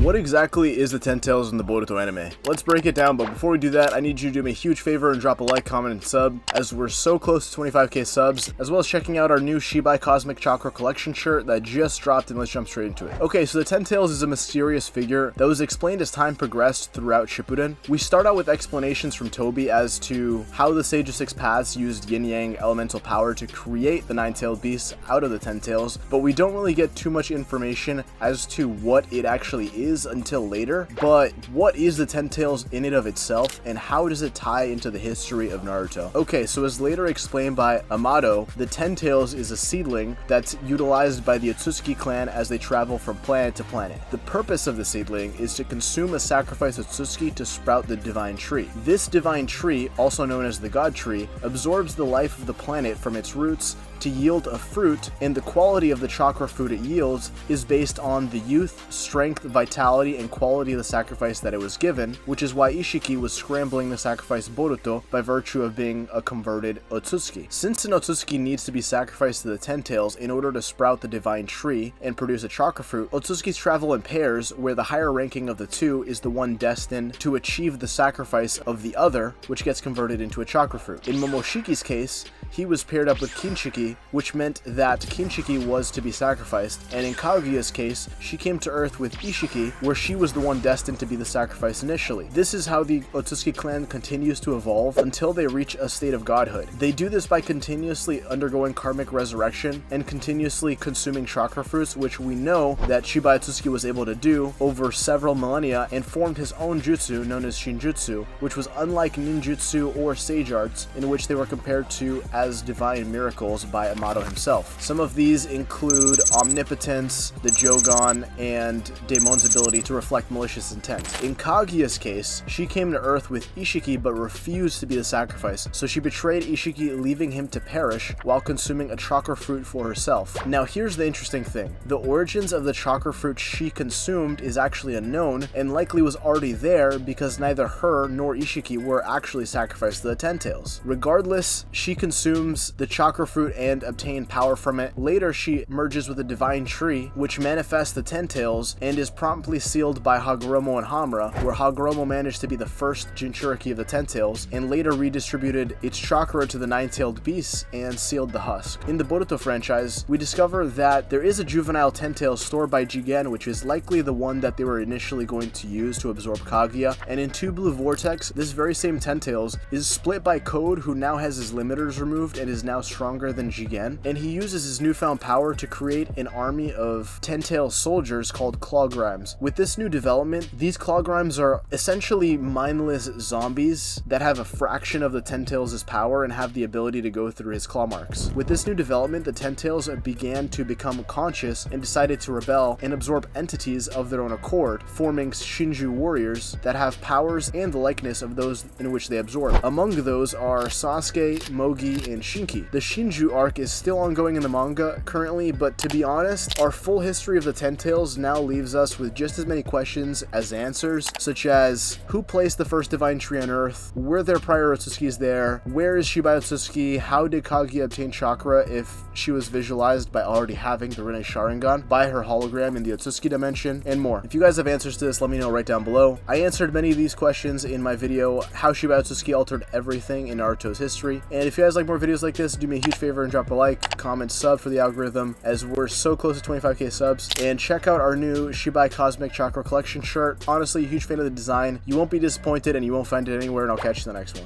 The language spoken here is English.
What exactly is the 10 tails in the Boruto anime? Let's break it down, but before we do that, I need you to do me a huge favor and drop a like, comment, and sub, as we're so close to 25k subs, as well as checking out our new Shibai Cosmic Chakra collection shirt that just dropped, and let's jump straight into it. Okay, so the 10 tails is a mysterious figure that was explained as time progressed throughout Shippuden. We start out with explanations from Toby as to how the Sage of Six Paths used yin-yang elemental power to create the 9-tailed beasts out of the 10 tails, but we don't really get too much information as to what it actually is until later. But what is the 10 tails in and of itself, and how does it tie into the history of Naruto? Okay, so as later explained by Amado, the 10 tails is a seedling that's utilized by the Otsutsuki clan as they travel from planet to planet. The purpose of the seedling is to consume a sacrifice Otsutsuki to sprout the divine tree. This divine tree, also known as the god tree, absorbs the life of the planet from its roots to yield a fruit, and the quality of the chakra fruit it yields is based on the youth, strength, vitality, and quality of the sacrifice that it was given, which is why Ishiki was scrambling to sacrifice Boruto by virtue of being a converted Otsutsuki. Since an Otsutsuki needs to be sacrificed to the 10 tails in order to sprout the divine tree and produce a chakra fruit, Otsutsukis travel in pairs, where the higher ranking of the two is the one destined to achieve the sacrifice of the other, which gets converted into a chakra fruit. In Momoshiki's case, he was paired up with Kinshiki, which meant that Kinshiki was to be sacrificed, and in Kaguya's case, she came to Earth with Ishiki, where she was the one destined to be the sacrifice initially. This is how the Otsutsuki clan continues to evolve until they reach a state of godhood. They do this by continuously undergoing karmic resurrection and continuously consuming chakra fruits, which we know that Shibai Otsutsuki was able to do over several millennia, and formed his own jutsu known as Shinjutsu, which was unlike ninjutsu or sage arts, in which they were compared to as divine miracles by Amado himself. Some of these include omnipotence, the Jogan, and Daemon's ability to reflect malicious intent. In Kaguya's case, she came to Earth with Ishiki but refused to be the sacrifice, so she betrayed Ishiki, leaving him to perish while consuming a chakra fruit for herself. Now here's the interesting thing. The origins of the chakra fruit she consumed is actually unknown, and likely was already there because neither her nor Ishiki were actually sacrificed to the 10 tails. Regardless, she consumes the chakra fruit and obtain power from it. Later, she merges with the divine tree, which manifests the 10 tails and is promptly sealed by Hagoromo and Hamura, where Hagoromo managed to be the first Jinchuriki of the 10 tails, and later redistributed its chakra to the 9-tailed beasts and sealed the husk. In the Boruto franchise, we discover that there is a juvenile 10 tails stored by Jigen, which is likely the one that they were initially going to use to absorb Kaguya, and in 2 Blue Vortex, this very same 10 tails is split by Code, who now has his limiters removed and is now stronger than Jigen, and he uses his newfound power to create an army of 10-tail soldiers called Clawgrimes. With this new development, these Clawgrimes are essentially mindless zombies that have a fraction of the 10 tails' power and have the ability to go through his claw marks. With this new development, the 10 tails began to become conscious and decided to rebel and absorb entities of their own accord, forming Shinju Warriors that have powers and the likeness of those in which they absorb. Among those are Sasuke, Mogi, and Shinki. The Shinju arc is still ongoing in the manga currently, but to be honest, our full history of the 10 tails now leaves us with just as many questions as answers, such as who placed the first divine tree on Earth, were there prior Otsutskis there, where is Shibai Otsutsuki, how did Kaguya obtain chakra if she was visualized by already having the Rinne Sharingan by her hologram in the Otsutsuki dimension, and more. If you guys have answers to this, let me know right down below. I answered many of these questions in my video, How Shibai Otsutsuki Altered Everything in Naruto's History, and if you guys like more videos like this, do me a huge favor and drop a like, comment, sub for the algorithm, as we're so close to 25k subs, and check out our new Shibai Cosmic Chakra collection shirt. Honestly, a huge fan of the design. You won't be disappointed and you won't find it anywhere, and I'll catch you in the next one.